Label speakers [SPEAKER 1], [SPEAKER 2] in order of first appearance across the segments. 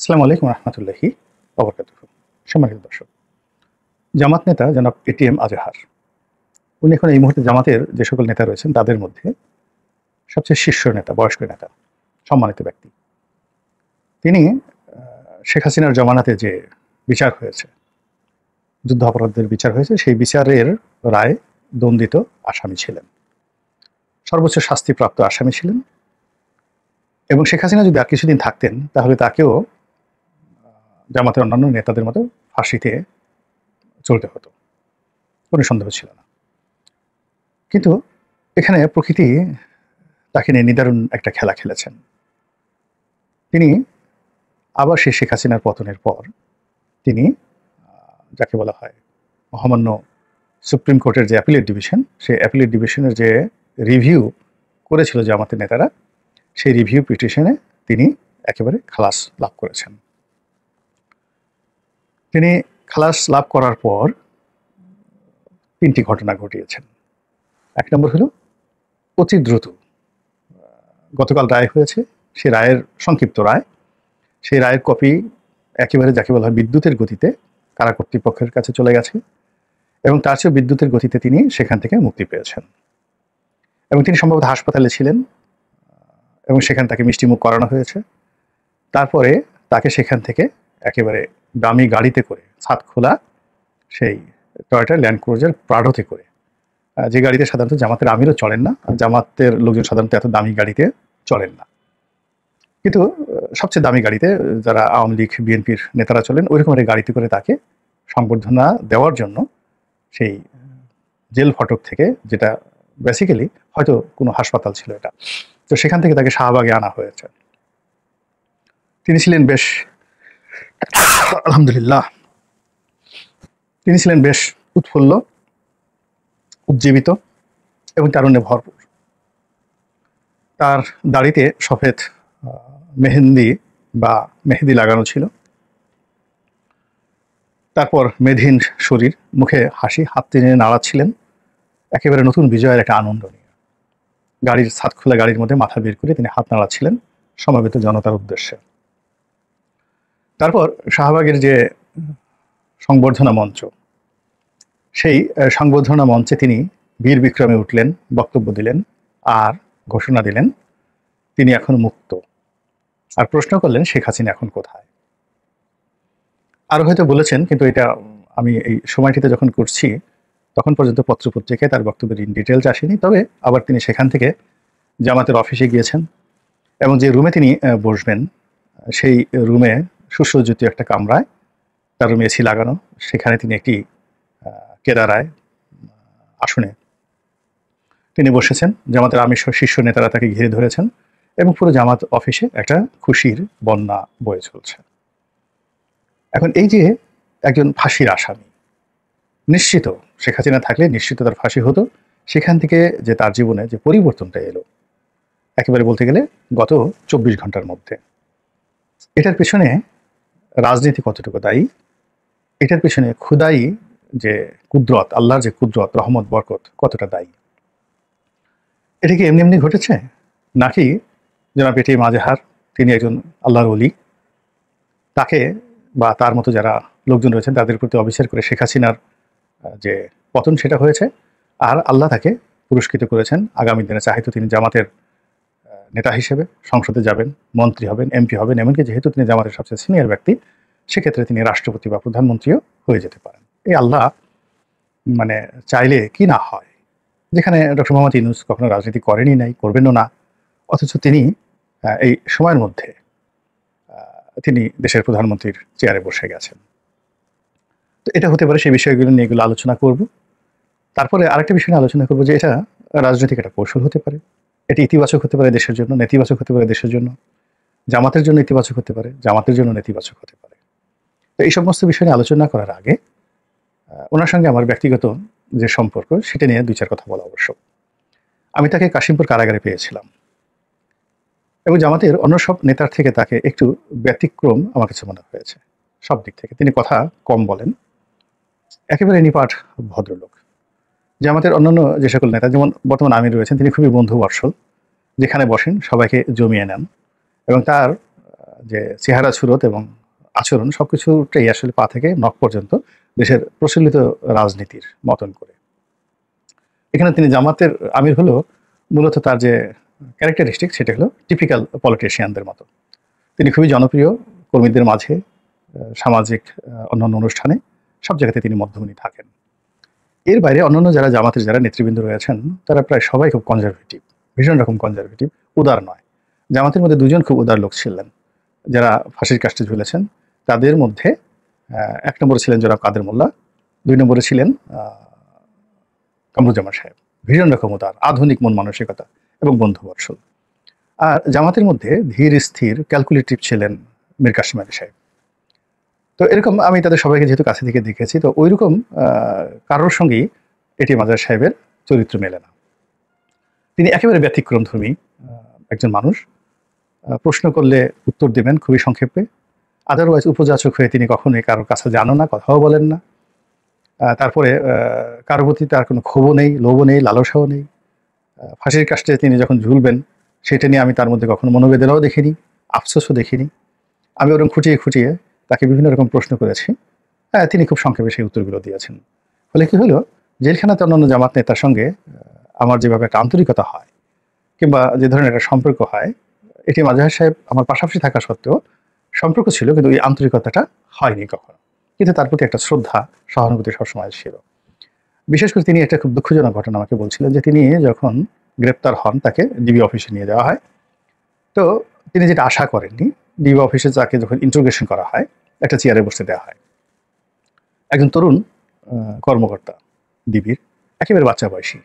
[SPEAKER 1] আসসালামু আলাইকুম রহমতুল্লাহি ওয়া বারাকাতুহু। সম্মানিত দর্শক, জামাত নেতা জনাব এটিএম আজহার, উনি এখন এই মুহূর্তে জামাতের যে সকল নেতা রয়েছেন তাদের মধ্যে সবচেয়ে শীর্ষ নেতা, বয়স্ক নেতা, সম্মানিত ব্যক্তি। তিনি শেখ হাসিনার জমানাতে যে বিচার হয়েছে, যুদ্ধ অপরাধের বিচার হয়েছে, সেই বিচারের রায় দণ্ডিত আসামি ছিলেন, সর্বোচ্চ শাস্তিপ্রাপ্ত আসামি ছিলেন। এবং শেখ হাসিনা যদি আর কিছুদিন থাকতেন তাহলে তাকেও জামাতের অন্যান্য নেতাদের মতো ফাঁসিতে চলতে হতো, কোনো সন্দেহ ছিল না। কিন্তু এখানে প্রকৃতি তাকে নিয়ে নিদারুণ একটা খেলা খেলেছেন। তিনি আবার সেই শেখ হাসিনার পতনের পর তিনি যাকে বলা হয় মহামান্য সুপ্রিম কোর্টের যে অ্যাপিলেট ডিভিশন, সেই অ্যাপিলেট ডিভিশনের যে রিভিউ করেছিল জামাতের নেতারা, সেই রিভিউ পিটিশনে তিনি একেবারে খালাস লাভ করেছেন। তিনি খালাস লাভ করার পর তিনটি ঘটনা ঘটিয়েছেন। এক নম্বর হলো অতি দ্রুত গতকাল রায় হয়েছে, সেই রায়ের সংক্ষিপ্ত রায়, সেই রায়ের কপি একেবারে যাকে বলা হয় বিদ্যুতের গতিতে কারা কর্তৃপক্ষের কাছে চলে গেছে এবং তার চেয়ে বিদ্যুতের গতিতে তিনি সেখান থেকে মুক্তি পেয়েছেন। এবং তিনি সম্ভবত হাসপাতালে ছিলেন এবং সেখানে তাকে মিষ্টিমুখ করানো হয়েছে। তারপরে তাকে সেখান থেকে একেবারে দামি গাড়িতে করে, ছাদ খোলা সেই টয়োটা ল্যান্ড ক্রুজার প্রাডোতে করে, যে গাড়িতে সাধারণত জামাতের আমিরও চলেন না, জামাতের লোকজন সাধারণত এত দামি গাড়িতে চলেন না, কিন্তু সবচেয়ে দামি গাড়িতে যারা আওয়ামী লীগ বিএনপির নেতারা চলেন ওইরকম একটা গাড়িতে করে তাকে সংবর্ধনা দেওয়ার জন্য সেই জেল ফটক থেকে, যেটা বেসিক্যালি হয়তো কোনো হাসপাতাল ছিল এটা, তো সেখান থেকে তাকে শাহবাগে আনা হয়েছে। তিনি ছিলেন বেশ আলহামদুলিল্লাহ, তিনি ছিলেন বেশ উৎফুল্ল, উজ্জীবিত এবং তারুণ্যে ভরপুর। তার দাড়িতে সফেদ মেহেন্দি বা মেহেদি লাগানো ছিল। তারপর মেধহীন শরীর, মুখে হাসি, হাত টেনে নাড়াচ্ছিলেন একেবারে নতুন বিজয়ের একটা আনন্দ নিয়ে। গাড়ির ছাদ খোলা গাড়ির মধ্যে মাথা বের করে তিনি হাত নাড়াচ্ছিলেন সমবেত জনতার উদ্দেশ্যে। তারপর শাহবাগের যে সংবর্ধনা মঞ্চ, সেই সংবর্ধনা মঞ্চে তিনি বীর বিক্রমে উঠলেন, বক্তব্য দিলেন আর ঘোষণা দিলেন তিনি এখন মুক্ত। আর প্রশ্ন করলেন শেখ হাসিনা এখন কোথায়। আরও হয়তো বলেছেন, কিন্তু এটা আমি এই সময়টিতে যখন করছি তখন পর্যন্ত পত্রপত্রিকায় তার বক্তব্যের ইন ডিটেলস আসেনি। তবে আবার তিনি সেখান থেকে জামাতের অফিসে গিয়েছেন এবং যে রুমে তিনি বসবেন সেই রুমে সুসজ্জিত একটা কামরায়, তার রুমে এসি লাগানো, সেখানে তিনি একটি কেরারায় আসনে তিনি বসেছেন। জামাতের আমির শীর্ষ নেতারা তাকে ঘিরে ধরেছেন এবং পুরো জামাত অফিসে একটা খুশির বন্যা বয়ে চলছে। এখন এই যে একজন ফাঁসির আসামি, নিশ্চিত শেখ হাসিনা থাকলে নিশ্চিত তার ফাঁসি হতো। সেখান থেকে যে তার জীবনে যে পরিবর্তনটা এলো একেবারে বলতে গেলে গত 24 ঘন্টার মধ্যে, এটার পেছনে রাজনীতি কতটুকু দায়ী, এটার পেছনে খুদাই যে কুদরত, আল্লাহর যে কুদরত, রহমত, বরকত কতটা দায়ী, এটা কি এমনি এমনি ঘটেছে নাকি জনাব এটিএম আজহার তিনি একজন আল্লাহর ওলি, তাকে বা তার মতো যারা লোকজন রয়েছেন তাদের প্রতি অবিচার করে শেখ হাসিনার যে পতন সেটা হয়েছে, আর আল্লাহ তাকে পুরস্কৃত করেছেন আগামী দিনে চাইতো তিনি জামাতের নেতা হিসেবে সংসদে যাবেন, মন্ত্রী হবেন, এমপি হবেন, এমনকি যেহেতু তিনি জামাতের সবচেয়ে সিনিয়র ব্যক্তি সেক্ষেত্রে তিনি রাষ্ট্রপতি বা প্রধানমন্ত্রীও হয়ে যেতে পারেন। এই আল্লাহ মানে চাইলে কি না হয়, যেখানে ডক্টর মোহাম্মদ ইউনূস কখনো রাজনীতি করেনই নাই, করবেনও না, অথচ তিনি এই সময়ের মধ্যে তিনি দেশের প্রধানমন্ত্রীর চেয়ারে বসে গেছেন। তো এটা হতে পারে, সেই বিষয়গুলো নিয়ে এগুলো আলোচনা করব। তারপরে আরেকটা বিষয় নিয়ে আলোচনা করবো যে এটা রাজনৈতিক একটা কৌশল হতে পারে, এটি ইতিবাচক হতে পারে দেশের জন্য, নেতিবাচক হতে পারে দেশের জন্য, জামাতের জন্য ইতিবাচক হতে পারে, জামাতের জন্য নেতিবাচক হতে পারে। তো এই সমস্ত বিষয় নিয়ে আলোচনা করার আগে ওনার সঙ্গে আমার ব্যক্তিগত যে সম্পর্ক সেটা নিয়ে দুই চার কথা বলা আবশ্যক। আমি তাকে কাশিমপুর কারাগারে পেয়েছিলাম এবং জামাতের অন্য সব নেতার থেকে তাকে একটু ব্যতিক্রম আমার কাছে মনে হয়েছে। সব দিক থেকে তিনি কথা কম বলেন, একেবারে নিপাট ভদ্রলোক। জামাতের অন্যান্য যে সকল নেতা, যেমন বর্তমান আমির রয়েছেন, তিনি খুবই বন্ধুবৎসল, যেখানে বসেন সবাইকে জমিয়ে নেন এবং তার যে চেহারা সুরত এবং আচরণ সবকিছুটাই আসলে পা থেকে নখ পর্যন্ত দেশের প্রচলিত রাজনীতির মতন করে। এখানে তিনি জামাতের আমির হলো মূলত তার যে ক্যারেক্টারিস্টিক সেটা হলো টিপিক্যাল পলিটিশিয়ানদের মতো। তিনি খুবই জনপ্রিয় কর্মীদের মাঝে, সামাজিক অন্যান্য অনুষ্ঠানে সব জায়গাতে তিনি মধ্যমণি থাকেন। এর বাইরে অন্যান্য জামাতের যারা নেতৃবৃন্দ রয়েছেন তারা প্রায় সবাই খুব কনজারভেটিভ, ভীষণ রকম কনজারভেটিভ, উদার নয়। জামাতের মধ্যে দুজন খুব উদার লোক ছিলেন যারা ফাঁসির কাস্টে ঝুলেছেন। তাদের মধ্যে ১ নম্বরে ছিলেন জনাব কাদের মোল্লা, ২ নম্বরে ছিলেন কামরুজ্জামান সাহেব। ভীষণ রকম উদার, আধুনিক মন মানসিকতা এবং বন্ধুবৎসল। আর জামাতের মধ্যে ধীর স্থির ক্যালকুলেটিভ ছিলেন মীর কাসেম আলী সাহেব। তো এরকম আমি তাদের সবাইকে যেহেতু কাছে থেকে দেখেছি, তো ওইরকম কারোর সঙ্গেই এটিএম আজহার সাহেবের চরিত্র মেলে না। তিনি একেবারে ব্যতিক্রমধর্মী একজন মানুষ। প্রশ্ন করলে উত্তর দেবেন খুবই সংক্ষেপে। আদারওয়াইজ উপযাচক হয়ে তিনি কখনোই কারোর কাছে যানও না, কথাও বলেন না। তারপরে কারোর প্রতি তার কোনো ক্ষোভও নেই, লোভও নেই, লালসাও নেই। ফাঁসির কাস্টে তিনি যখন ঝুলবেন সেটা নিয়ে আমি তার মধ্যে কখনো মনোবেদনাও দেখিনি, আফসোসও দেখিনি। আমি ওরকম খুঁটিয়ে খুঁটিয়ে তাকে বিভিন্ন রকম প্রশ্ন করেছি। তিনি খুব সংক্ষেপে সেই উত্তরগুলো দিয়েছেন। ফলে কি হলো, জেলখানাতে অন্যান্য জামাত নেতার সঙ্গে আমার যেভাবে একটা আন্তরিকতা হয় কিংবা যে ধরনের একটা সম্পর্ক হয়, এটিএম আজহার সাহেব আমার পাশাপাশি থাকা সত্ত্বেও সম্পর্ক ছিল, কিন্তু এই আন্তরিকতাটা হয়নি কখনো। কিন্তু তার প্রতি একটা শ্রদ্ধা, সহানুভূতি সবসময় ছিল। বিশেষ করে তিনি একটা খুব দুঃখজনক ঘটনা আমাকে বলছিলেন যে তিনি যখন গ্রেপ্তার হন তাকে ডিবি অফিসে নিয়ে যাওয়া হয়। তো তিনি যেটা আশা করেননি, ডিবি অফিসে তাকে যখন ইন্টারোগেশন করা হয় একটা চেয়ারে বসতে দেওয়া হয়। একজন তরুণ কর্মকর্তা ডিবির, একেবারে বাচ্চা বয়সী,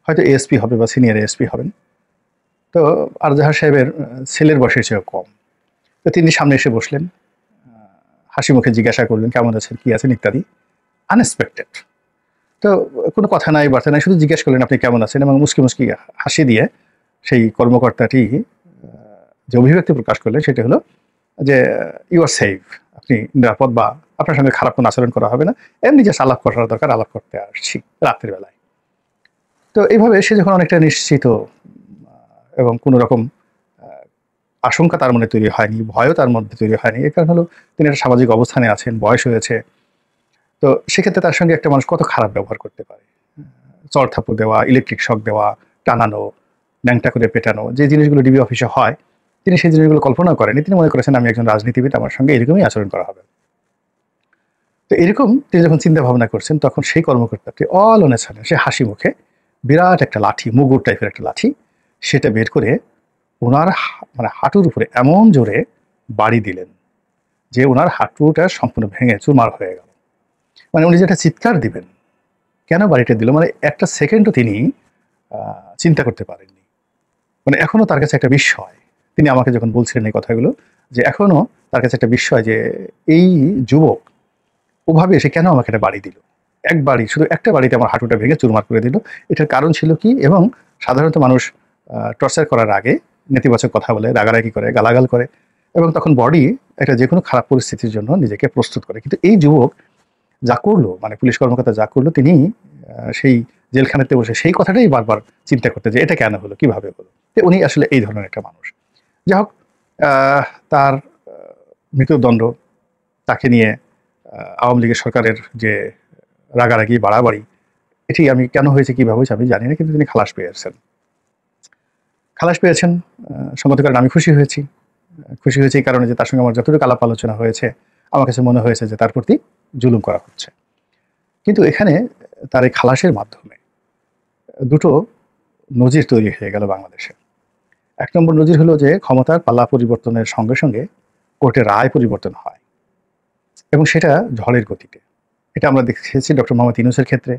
[SPEAKER 1] হয়তো এএসপি হবে বা সিনিয়র এএসপি হবেন। তো আরজাহার সাহেবের ছেলের বয়সের চেয়েও কম। তো তিনি সামনে এসে বসলেন, হাসি মুখে জিজ্ঞাসা করলেন কেমন আছেন, কি আছেন ইত্যাদি। আনএক্সপেক্টেড। তো কোনো কথা নাই, বার্তা নাই, শুধু জিজ্ঞেস করলেন আপনি কেমন আছেন, এবং মুসকি মুসকি হাসি দিয়ে সেই কর্মকর্তাটি যে অভিব্যক্তি প্রকাশ করলেন সেটা হলো যে ইউ আর সেফ, আপনি নিরাপদ, বা আপনার সঙ্গে খারাপ কোনো আচরণ করা হবে না, এমনি জাস্ট আলাপ করার দরকার, আলাপ করতে আসছি রাত্রের বেলায়। তো এইভাবে সে যখন অনেকটা নিশ্চিত এবং কোনো রকম আশঙ্কা তার মনে তৈরি হয়নি, ভয়ও তার মধ্যে তৈরি হয়নি। এর কারণ হলো তিনি একটা সামাজিক অবস্থানে আছেন, বয়স হয়েছে। তো সেক্ষেত্রে তার সঙ্গে একটা মানুষ কত খারাপ ব্যবহার করতে পারে, চড় থাপ্পড় দেওয়া, ইলেকট্রিক শক দেওয়া, টানানো, ন্যাংটা করে পেটানো, যে জিনিসগুলো ডিবি অফিসে হয় তিনি সেই জিনিসগুলো কল্পনা করেনি। তিনি মনে করেছেন আমি একজন রাজনীতিবিদ, আমার সঙ্গে এরকমই আচরণ করা হবে। তো এরকম তিনি যখন চিন্তা ভাবনা করছেন তখন সেই কর্মকর্তাটি অল অন এ সাডেন সে হাসি মুখে বিরাট একটা লাঠি, মুগুর টাইপের একটা লাঠি, সেটা বের করে ওনার মানে হাঁটুর উপরে এমন জোরে বাড়ি দিলেন যে ওনার হাঁটুটা সম্পূর্ণ ভেঙে চুরমার হয়ে গেল। মানে উনি যেটা চিৎকার দিবেন, কেন বাড়িটা দিল, মানে একটা সেকেন্ডও তিনি চিন্তা করতে পারেননি। মানে এখনও তার কাছে একটা বিস্ময়। তিনি আমাকে যখন বলছিলেন এই কথাগুলো, যে এখনও তার কাছে একটা বিস্ময় যে এই যুবক ওভাবে এসে কেন আমাকে একটা বাড়ি দিল, এক বাড়ি, শুধু একটা বাড়িতে আমার হাঁটুটা ভেঙে চুরমার করে দিল, এটার কারণ ছিল কি। এবং সাধারণত মানুষ টর্চার করার আগে নেতিবাচক কথা বলে, রাগারাগি করে, গালাগাল করে, এবং তখন বডি একটা যে কোনো খারাপ পরিস্থিতির জন্য নিজেকে প্রস্তুত করে। কিন্তু এই যুবক যা করলো, মানে পুলিশ কর্মকর্তা যা করলো, তিনি সেই জেলখানাতে বসে সেই কথাটাই বারবার চিন্তা করতে যে এটা কেন হলো, কিভাবে হলো। তো উনি আসলে এই ধরনের একটা মানুষ। যাই হোক, তার মৃত্যুদণ্ড, তাকে নিয়ে আওয়ামী লীগের সরকারের যে রাগারাগি, বাড়াবাড়ি, এটি আমি কেন হয়েছে, কীভাবে হয়েছে আমি জানি না, কিন্তু তিনি খালাস পেয়েছেন। খালাস পেয়েছেন সঙ্গত কারণে আমি খুশি হয়েছি। খুশি হয়েছে এই কারণে যে তার সঙ্গে আমার যতটুকু আলাপ আলোচনা হয়েছে আমার কাছে মনে হয়েছে যে তার প্রতি জুলুম করা হচ্ছে। কিন্তু এখানে তার এই খালাসের মাধ্যমে দুটো নজির তৈরি হয়ে গেল বাংলাদেশে। ১ নম্বর নজির হলো যে ক্ষমতার পাল্লা পরিবর্তনের সঙ্গে সঙ্গে কোর্টের রায় পরিবর্তন হয়, এবং সেটা ঝড়ের গতিতে। এটা আমরা দেখেছি ডক্টর মোহাম্মদ ইউনূসের ক্ষেত্রে,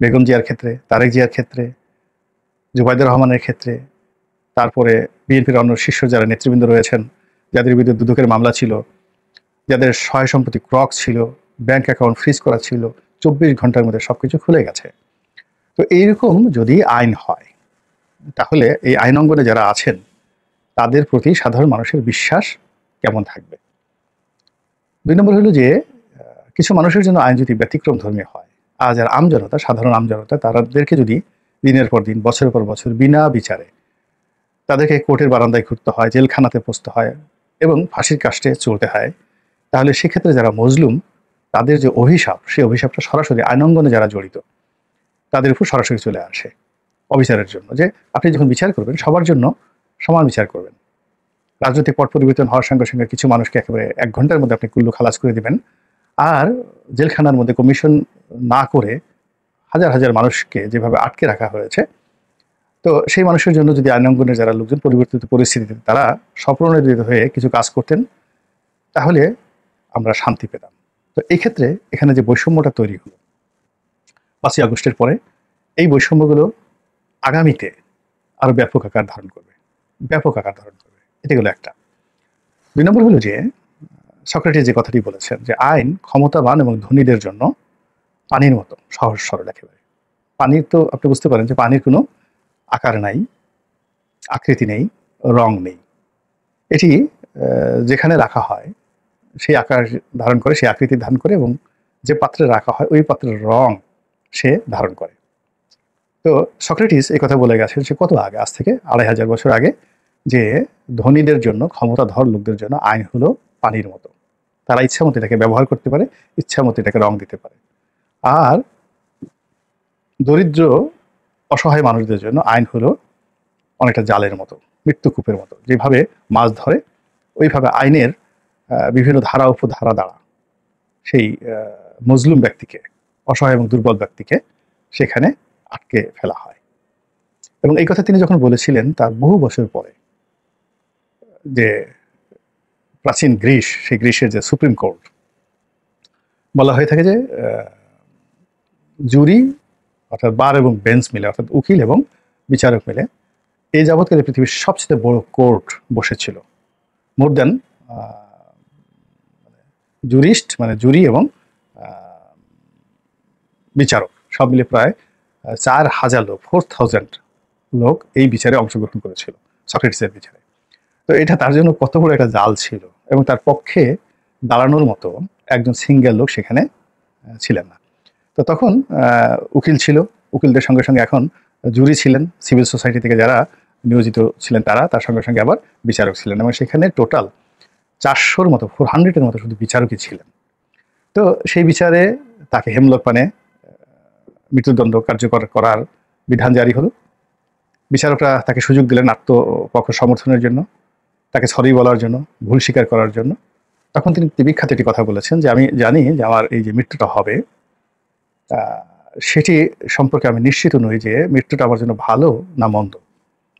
[SPEAKER 1] বেগম জিয়ার ক্ষেত্রে, তারেক জিয়ার ক্ষেত্রে, জুবাইদুর রহমানের ক্ষেত্রে, তারপরে বিএনপির অন্য শীর্ষ যারা নেতৃবৃন্দ রয়েছেন, যাদের বিরুদ্ধে দুদকের মামলা ছিল, যাদের সহায় সম্পত্তি ক্রক ছিল, ব্যাংক অ্যাকাউন্ট ফ্রিজ করা ছিল, ২৪ ঘন্টার মধ্যে সব কিছু খুলে গেছে। তো এইরকম যদি আইন হয় তাহলে এই আইন অঙ্গনে যারা আছেন তাদের প্রতি সাধারণ মানুষের বিশ্বাস কেমন থাকবে। ২ নম্বর হলো যে কিছু মানুষের জন্য আইন যদি ব্যতিক্রম ধর্মী হয়, আজ আর আমজনতা, সাধারণ আমজনতা, তাদেরকে যদি দিনের পর দিন, বছরের পর বছর বিনা বিচারে তাদেরকে কোর্টের বারান্দায় ঘুরতে হয়, জেলখানাতে পৌঁছতে হয়, এবং ফাঁসির কাস্টে চলতে হয়, তাহলে সেক্ষেত্রে যারা মজলুম তাদের যে অভিশাপ, সেই অভিশাপটা সরাসরি আইনাঙ্গনে যারা জড়িত তাদের উপর সরাসরি চলে আসে অবিচারের জন্য। যে আপনি যখন বিচার করবেন সবার জন্য সমান বিচার করবেন। রাজনৈতিক পট পরিবর্তন হওয়ার সঙ্গে সঙ্গে কিছু মানুষকে একেবারে 1 ঘন্টার মধ্যে আপনি কুল্লু খালাস করে দিবেন, আর জেলখানার মধ্যে কমিশন না করে হাজার হাজার মানুষকে যেভাবে আটকে রাখা হয়েছে, তো সেই মানুষের জন্য যদি আইনাঙ্গনের যারা লোকজন পরিবর্তিত পরিস্থিতিতে তারা স্বপ্রণোদিত হয়ে কিছু কাজ করতেন, তাহলে আমরা শান্তি পেতাম। তো এই ক্ষেত্রে এখানে যে বৈষম্যটা তৈরি হলো 5ই আগস্টের পরে, এই বৈষম্যগুলো আগামীতে আরো ব্যাপক আকার ধারণ করবে, ব্যাপক আকার ধারণ করবে। এটা গেলো একটা। 2 নম্বর হলো যে সক্রেটিস যে কথাটি বলেছেন যে আইন ক্ষমতাবান এবং ধনীদের জন্য পানির মতো সহজ সরল একেবারে। পানির তো আপনি বুঝতে পারেন যে পানির কোনো আকার নাই, আকৃতি নেই, রং নেই। এটি যেখানে রাখা হয় সেই আকার ধারণ করে, সেই আকৃতি ধারণ করে, এবং যে পাত্রে রাখা হয় ওই পাত্রের রং সে ধারণ করে। তো সক্রেটিস এই কথা বলে গেছেন সে কত আগে, আজ থেকে 2500 বছর আগে, যে ধনীদের জন্য, ক্ষমতাধর লোকদের জন্য আইন হলো পানির মতো। তারা ইচ্ছা মতো এটাকে ব্যবহার করতে পারে, ইচ্ছা মতো এটাকে রং দিতে পারে। আর দরিদ্র অসহায় মানুষদের জন্য আইন হলো অনেকটা জালের মতো, মৃত্যুকূপের মতো। যেভাবে মাছ ধরে ওইভাবে আইনের বিভিন্ন ধারা উপধারা দ্বারা সেই মজলুম ব্যক্তিকে, অসহায় এবং দুর্বল ব্যক্তিকে সেখানে আটকে ফেলা হয়। এবং এই কথা তিনি যখন বলেছিলেন তার বহু বছর পরে, যে প্রাচীন গ্রিস, সেই গ্রিসের যে সুপ্রিম কোর্ট, বলা হয়ে থাকে যে জুরি অর্থাৎ বার এবং বেঞ্চ মিলে, অর্থাৎ উকিল এবং বিচারক মিলে এই যাবৎকালে পৃথিবীর সবচেয়ে বড় কোর্ট বসেছিল। মোর দেন জুরিস্ট মানে জুরি এবং বিচারক সব মিলে প্রায় 4000 লোক, 4000 লোক এই বিচারে অংশগ্রহণ করেছিল, সক্রেটিসের বিচারে। তো এটা তার জন্য কত বড় একটা জাল ছিল, এবং তার পক্ষে দাঁড়ানোর মতো একজন সিঙ্গেল লোক সেখানে ছিলেন না। তো তখন উকিল ছিল, উকিলদের সঙ্গে সঙ্গে এখন জুরি ছিলেন, সিভিল সোসাইটি থেকে যারা নিয়োজিত ছিলেন তারা, তার সঙ্গে সঙ্গে আবার বিচারক ছিলেন, এবং সেখানে টোটাল 400-র মতো, 400-এর মতো শুধু বিচারকই ছিলেন। তো সেই বিচারে তাকে হেমলক পানে মৃত্যুদণ্ড কার্যকর করার বিধান জারি হলো। বিচারকরা তাকে সুযোগ দিলেন আত্মপক্ষ সমর্থনের জন্য, তাকে সরি বলার জন্য, ভুল স্বীকার করার জন্য। তখন তিনি বিখ্যাত একটি কথা বলেছেন যে আমি জানি যে আমার এই যে মৃত্যুটা হবে সেটি সম্পর্কে আমি নিশ্চিত নই যে মৃত্যুটা আমার জন্য ভালো না মন্দ,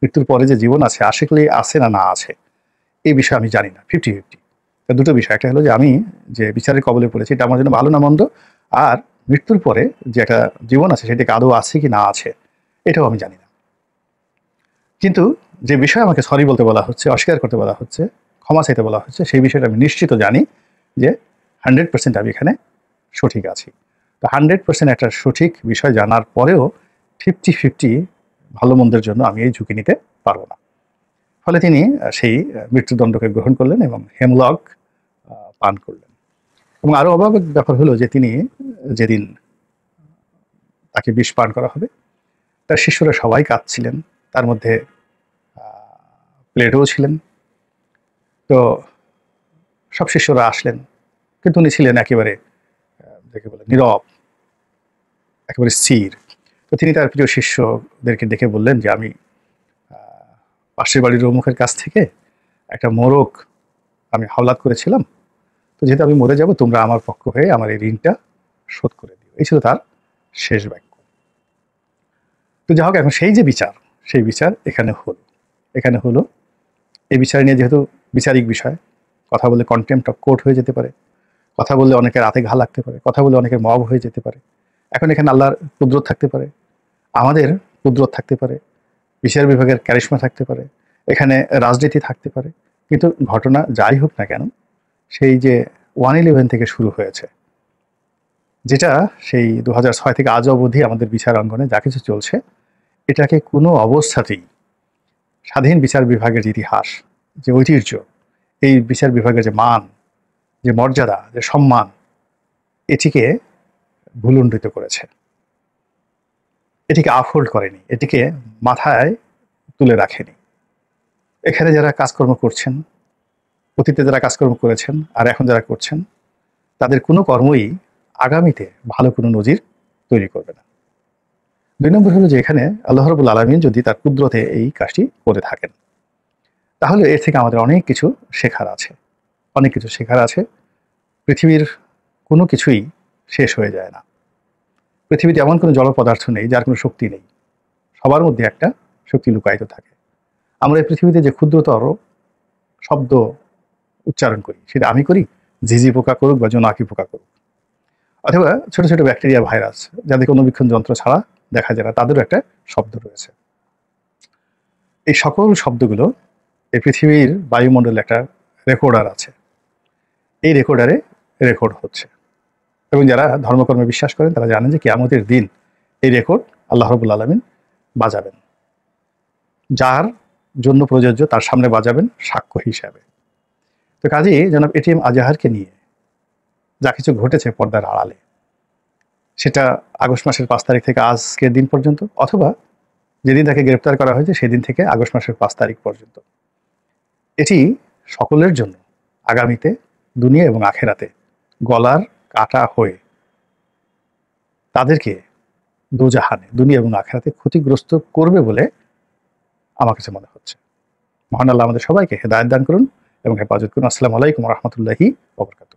[SPEAKER 1] মৃত্যুর পরে যে জীবন আছে আসলে আছে না না আছে এই বিষয়ে আমি জানি না, 50-50। দুটো বিষয়, একটা হলো যে আমি যে বিচারের কবলে পড়েছি এটা আমার জন্য ভালো না মন্দ, আর মৃত্যুর পরে যে একটা জীবন আছে সেটাকে আদৌ আছে কি না আছে এটাও আমি জানি না। কিন্তু যে বিষয়ে আমাকে সরি বলতে বলা হচ্ছে, অস্বীকার করতে বলা হচ্ছে, ক্ষমা চাইতে বলা হচ্ছে, সেই বিষয়টা আমি নিশ্চিত জানি যে 100% আমি এখানে সঠিক আছি। তো 100% একটা সঠিক বিষয় জানার পরেও 50-50 ভালো মন্দের জন্য আমি এই ঝুঁকি নিতে পারবো না। ফলে তিনি সেই মৃত্যুদণ্ডকে গ্রহণ করলেন এবং হেমলক পান করলেন। এবং আরও অবাক ব্যাপার হলো যে তিনি যেদিন তাকে বিষ পান করা হবে তার শিষ্যরা সবাই কাঁদছিলেন, তার মধ্যে প্লেটোও ছিলেন। তো সব শিষ্যরা আসলেন, কিন্তু উনি ছিলেন একেবারে যাকে বলে নীরব, একেবারে স্থির। তো তিনি তার প্রিয় শিষ্যদেরকে ডেকে বললেন যে আমি পাশের বাড়ির রমুখের কাছ থেকে একটা মোরগ আমি হাওলাত করেছিলাম, তো যেহেতু আমি মরে যাব তোমরা আমার পক্ষ হয়ে আমার এই ঋণটা শোধ করে দিও। এই ছিল তার শেষ বাক্য। তো যাই হোক, এখন সেই যে বিচার, সেই বিচার এখানে হলো। এই বিচার নিয়ে যেহেতু বিচারিক বিষয়, কথা বললে কন্টেম্পট অফ কোর্ট হয়ে যেতে পারে, কথা বললে অনেকের হাতে ঘা লাগতে পারে, কথা বললে অনেকের মব হয়ে যেতে পারে। এখন এখানে আল্লাহর কুদরত থাকতে পারে, আমাদের কুদরত থাকতে পারে, বিচার বিভাগের ক্যারিশমা থাকতে পারে, এখানে রাজনীতি থাকতে পারে, কিন্তু ঘটনা যাই হোক না কেন, সেই যে 1/11 থেকে শুরু হয়েছে, যেটা সেই 2006 থেকে আজ অবধি আমাদের বিচার অঙ্গনে যা কিছু চলছে, এটাকে কোনো অবস্থাতেই স্বাধীন বিচার বিভাগের যে ইতিহাস, যে ঐতিহ্য, এই বিচার বিভাগের যে মান, যে মর্যাদা, যে সম্মান, এটিকে ভুলুণ্ঠিত করেছে, এটিকে আপহোল্ড করেনি, এটিকে মাথায় তুলে রাখেনি। এখানে যারা কাজকর্ম করছেন অতীতে যারা কাজকর্ম করেছেন আর এখন যারা করছেন, তাদের কোনো কর্মই আগামীতে ভালো কোনো নজির তৈরি করবে না। ২ নম্বর হলো যে এখানে আল্লাহ রাব্বুল আলামিন যদি তার কুদরতে এই কাজটি করে থাকেন, তাহলে এর থেকে আমাদের অনেক কিছু শেখার আছে। অনেক কিছু শেখার আছে। পৃথিবীর কোনো কিছুই শেষ হয়ে যায় না। পৃথিবীতে এমন কোনো জড় পদার্থ নেই যার কোনো শক্তি নেই। সবার মধ্যে একটা শক্তি লুকায়িত থাকে। আমরা এই পৃথিবীতে যে ক্ষুদ্রতর শব্দ উচ্চারণ করি, সেটা আমি করি, ঝিঁঝি পোকা করুক বা জোনাকি পোকা করুক, অথবা ছোট ছোট ব্যাকটেরিয়া, ভাইরাস যাদের কোনো বীক্ষণ যন্ত্র ছাড়া দেখা যায় না, তাদেরও একটা শব্দ রয়েছে। এই সকল শব্দগুলো এই পৃথিবীর বায়ুমণ্ডলে একটা রেকর্ডার আছে। এই রেকর্ডারে রেকর্ড হচ্ছে, এবং যারা ধর্মকর্মে বিশ্বাস করেন তারা জানেন যে কিয়ামতের দিন এই রেকর্ড আল্লাহ রাব্বুল আলামিন বাজাবেন। যার জন্য প্রযোজ্য তার সামনে বাজাবেন সাক্ষ্য হিসাবে। তো কাজেই জনাব এটিএম আজাহারকে নিয়ে যা কিছু ঘটেছে পর্দার আড়ালে, সেটা আগস্ট মাসের 5 তারিখ থেকে আজকের দিন পর্যন্ত, অথবা যেদিন তাকে গ্রেপ্তার করা হয়েছে সেদিন থেকে আগস্ট মাসের 5 তারিখ পর্যন্ত, এটি সকলের জন্য আগামীতে দুনিয়া এবং আখেরাতে গলার কাটা হয়ে তাদেরকে দোজাহানে, দুনিয়া এবং আখেরাতে ক্ষতিগ্রস্ত করবে বলে আমার কাছে মনে হচ্ছে। মহান আল্লাহ আমাদের সবাইকে হেদায়েত দান করুন এবং হেফাজত করুন। আসসালামু আলাইকুম ওয়া রাহমাতুল্লাহি ওয়া বারাকাতুহু।